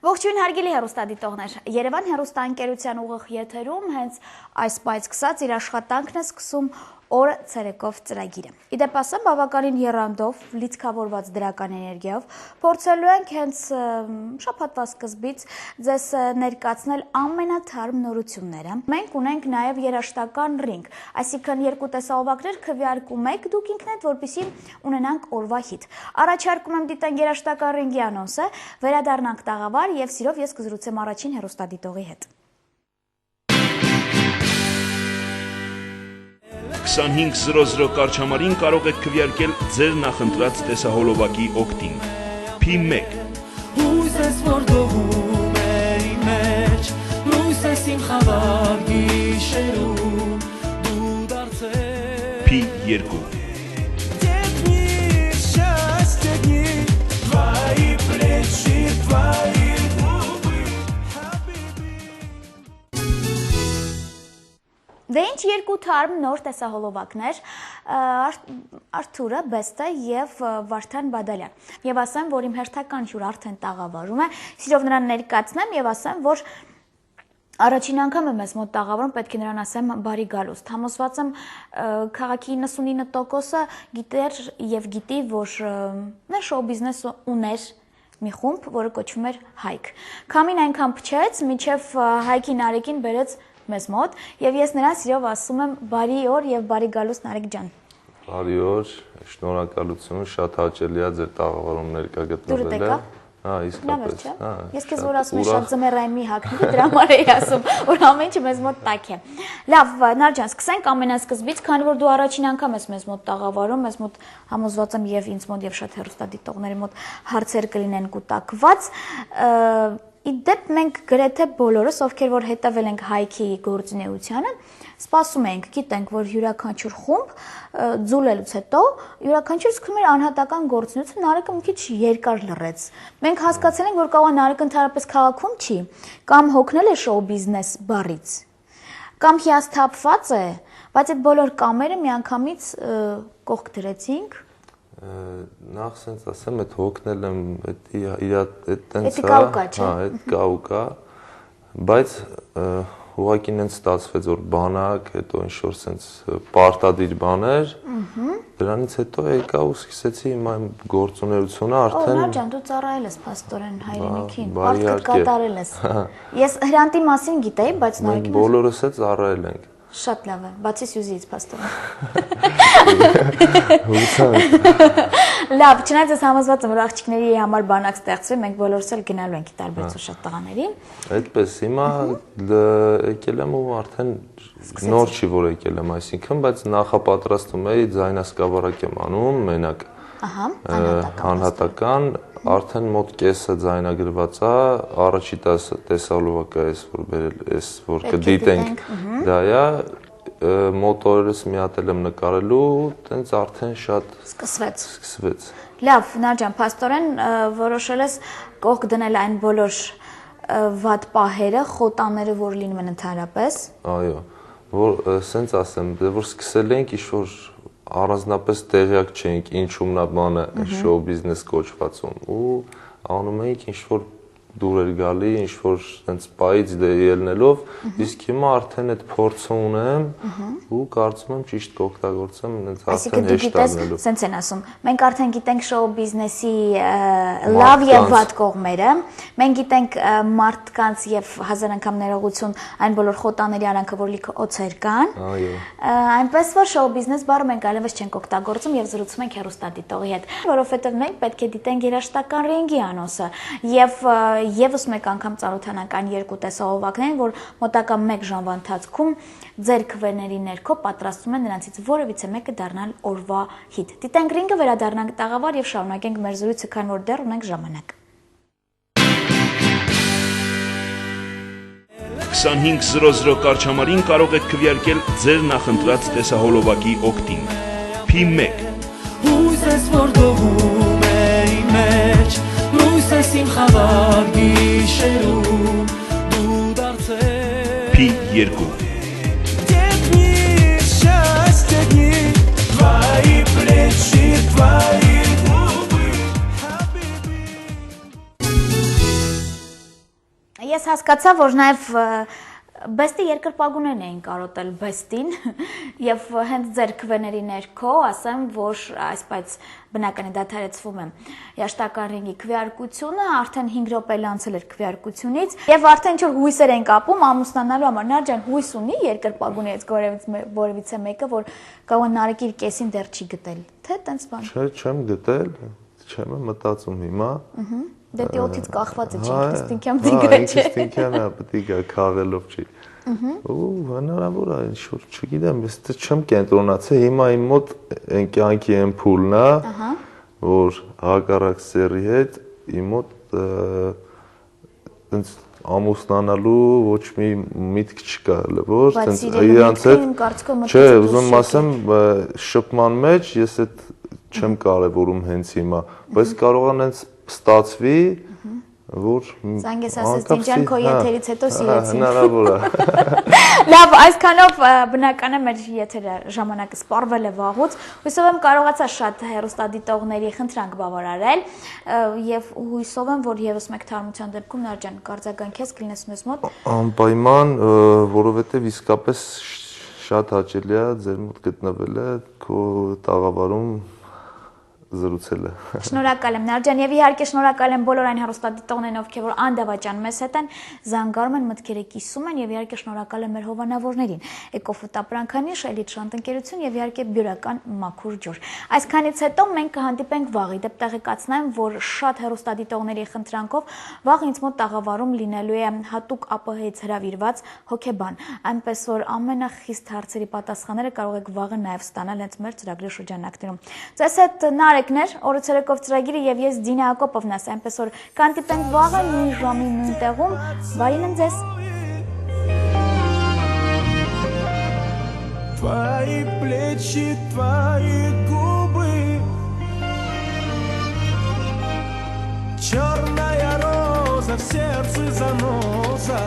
Ողջույն հարգելի հեռուստադիտողներ, Երևան հեռուստաընկերության ուղիղ եթերում հենց այս պայծ սկսած իր աշխատանքն է սկսում օրը ցերեկով ծրագիրը։ Իդեպ ասեմ, բավականին եռանդով, լիցքավորված դրական էներգիայով փորձելու ենք հենց շաբաթվա սկզբից ձեզ ներկայացնել ամենաթարմ նորությունները։ Մենք ունենք նաև երաժշտական ռինգ, այսինքն երկու տեսահոլովակներ քվեարկում եք դուք ինքներդ, որպեսզի ունենանք օրվա հիթ։ Առաջարկում եմ դիտենք երաժշտական ռինգի անոնսը, վերադառնանք տաղավար եւ սիրով ես կզրուցեմ առաջին հեռուստադիտողի հետ։ 2500 կարճամարին կարող եք քվեարկել ձեր նախընտրած տեսահոլովակի օգտին։ P1 Հույս ես որ դողում է իմ մեջ, լույս ես իմ խավար գիշերում, դու դարձել P2 Դեպնի շաստ դնի, վայի պլեչի, վայի Դե ինչ երկու թարմ նոր տեսահոլովակներ, Արթուրը Բեստը եւ Վարդան Բադալյան։ Եվ ասեմ, որ իմ հերթական հյուր արդեն տաղավարում է, սիրով նրան ներկայացնեմ եւ ասեմ, որ առաջին անգամ եմ ես մոտ տաղավարում, պետք է նրան ասեմ բարի գալուստ։ Համոզված եմ քաղաքի 99%-ը գիտեր եւ գիտի, որ նա շոու բիզնես ուներ մի խումբ, որը կոչվում էր Հայք։ Քամին այնքան փչեց, մինչեւ Հայքին Արեգին բերեց մեզ մոտ եւ ես նրան սիրով ասում եմ բարի օր եւ բարի գալուստ Նարեկ ջան։ Բարի օր, շնորհակալություն, շատ հաճելի է ձեր տաղավարում ներկա գտնվելը։ Հա, իսկապես։ Ես քեզ որ ասում եմ շատ ձմեռային մի հագնի, դրա համար էի ասում, որ ամեն ինչը մեզ մոտ տաք է։ Լավ, Նար ջան, սկսենք ամենասկզբից, քանի որ դու առաջին անգամ ես մեզ մոտ տաղավարում, մեզ մոտ համոզված եմ եւ ինձ մոտ եւ շատ հեռուստադիտողների մոտ հարցեր կլինեն կուտակված։ Իդեպ մենք գրեթե բոլորս, ովքեր որ հետևել ենք Հայքի գործունեությանը, սպասում ենք, գիտենք, որ յուրաքանչյուր խումբ ձուլելուց հետո յուրաքանչյուր սկսում էր անհատական գործունեություն, Նարեկը մի քիչ երկար լռեց։ Մենք հասկացել ենք, որ կարող է Նարեկը ընդհանրապես քաղաքում չի, կամ հոգնել է շոու բիզնես բառից, կամ հիասթափված է, բայց այդ բոլոր կամերը միանգամից կողք դրեցինք։ Նախ sense ասեմ, այդ հոգնել եմ, իր այդ տենց է, հա, այդ կա ու կա, բայց ուղղակի ինձ ստացվեց որ բանակ, հետո ինչ որ sense պարտադիր բաներ, դրանից հետո եկա ու սկսեցի իմ այն գործունեությունը արդեն։ Նար ջան, դու ծառայել ես փաստորեն հայրենիքին, պարտքդ կատարել ես։ Ես Հրանտի մասին գիտեի, բայց Նարեկին բոլորս էլ ծառայել ենք։ Շատ լավ է, բացի Սյուզիից փաստորեն։ Լավ, չնայած ես համոզված եմ, որ աղջիկների համար բանակ ստեղծվի, մենք բոլորս էլ գնալու ենք տարբեր շատ տղաների։ Այդպես, հիմա եկել եմ ու արդեն նոր չի որ եկել եմ, այսինքն, բայց նախապատրաստում էի ձայնասկավառակ եմ անում, մենակ անհատական, արդեն մոտ կեսը ձայնագրված է, առաջի տեսահոլովակը էս որ կդիտենք, դա է, մոտ օրերս միատել եմ նկարելու, տենց արդեն շատ սկսվեց։ Լավ, Նար ջան, փաստորեն որոշել ես կողք դնել այն բոլոր վատ պահերը, խոտաները, որ լինում են ընդհանրապես։ Այո, որ սենց ասեմ, որ սկսել ենք ինչ-որ առանձնապես տեղյակ չենք ինչում նա բանը շոու բիզնես կոչվածում ու անում էինք ինչ-որ դուր էր գալի, ինչ-որ տենց պայից ելնելով, իսկ հիմա արդեն այդ փորձը ունեմ ու կարծում եմ ճիշտ կօգտագործեմ ինձ արդեն հեշտ դառնալու։ Սենց են ասում, մենք արդեն գիտենք շոու բիզնեսի լավ եւ վատ կողմերը, մենք գիտենք մարդկանց եւ հազար անգամ ներողություն այն բոլոր խոտաների արանքը, որ լիքը օծեր կան։ Այո։ Այնպես որ շոու բիզնես բառը մենք այլևս չենք օգտագործում եւ զրուցում ենք հեռուստադիտողի հետ, որովհետեւ մենք պետք է դիտենք երաժշտական ռինգի անոնսը եւ եւս մեկ անգամ ծանոթանանք այն երկու տեսահոլովակներին, որ մոտակա 1 ժամվա ընթացքում ձեր քվեների ներքո պատրաստում են նրանցից որևիցե մեկը դառնալ օրվա հիթ։ Դիտենք ռինգը, վերադառնանք տաղավար եւ շարունակենք մեր զրույցը, քանի որ դեռ ունենք ժամանակ։ 2500 կարճամարին կարող եք քվեարկել ձեր նախընտրած տեսահոլովակի օգտին։ P1 Հույս ես որ դողում է իմ մեջ, լույս ես իմ խավար գիշերում, դու դարձել P2 Դեպնի շաստ դնի, վայի պլեչի, վայի Ես հասկացա, որ նաև Բեստի երկրպագուներն էին կարոտել Բեստին եւ հենց ձեր քվեների ներքո ասեմ, որ այսպես բնական է դադարեցվում է Երաշտական ռինգի քվեարկությունը, արդեն 5 րոպե անցել էր քվեարկությունից եւ արդեն ինչ որ հույսեր են կապում ամուսնանալու համար։ Նարաջան հույս ունի երկրպագուներից որևիցե մեկը, որ կարող է Նարեկի իր կեսին դեռ չի գտել, թե տենց բան։ Չէ, չեմ գտել, չեմ մտածում հիմա։ Դե տիոթից կախված է, ինքստինքյան դիգա չէ։ Ինքստինքյան է, պետք է քաղելով չի։ Ու հնարավոր է, ինչ որ չգիտեմ, ես չեմ կենտրոնացել, հիմա իմ մոտ այն կյանքի այն փուլն է, որ հակառակ սերի հետ իմ մոտ տենց ամուսնանալու ոչ մի միտք չկա, որ տենց իրանց հետ, չէ, ուզում ասեմ, շփման մեջ ես այդ չեմ կարևորում հենց հիմա, բայց կարող է հենց ստացվի, որ Զանգես ասես Դինջան քո եթերից հետո սիրեցին։ Հնարավոր է։ Լավ, այսքանով բնական է մեր եթերը ժամանակը սպառվել է վաղուց։ Հույսով եմ կարողացա շատ հեռուստադիտողների խնդրանք բավարարել եւ հույսով եմ, որ եւս մեկ թարմության դեպքում Նարաջան կարձագանքես կլինես մեզ մոտ։ Անպայման, որովհետեւ իսկապես շատ հաճելի է ձեր մոտ գտնվելը քո տաղավարում զրուցելը։ Շնորհակալ եմ Նարաջան եւ իհարկե շնորհակալ եմ բոլոր այն հեռուստադիտողներին, ովքեր որ անդավաճան մեզ հետ են, զանգարում են, մտքերը կիսում են եւ իհարկե շնորհակալ եմ մեր հովանավորներին։ Էկոֆուտ ապրանքանիշ, Էլիտ շանտնկերություն եւ իհարկե բյուրական մաքուր ջուր։ Այսքանից հետո մենք կհանդիպենք վաղ, դեպ տեղեկացնեմ, որ շատ հեռուստադիտողների խնդրանքով վաղ ինձ մոտ տաղավարում լինելու է հատուկ ԱՊՀ-ից հրավիրված հոգեբան, այնպես որ ամենախիստ հարցերի պատասխանները կարող եք վաղը նաեւ ստանալ հենց մեր ծրագրի շրջանակներում։ Ձեզ հետ Նարեկներ, օրը ցերեկով ծրագիրը եւ ես Դինա Հակոպովն ասեմ, այնպես որ կհանդիպենք վաղը նույն ժամի նույն տեղում, բարին ձեզ։ Твои плечи, твои губы, черная роза в сердце заноза.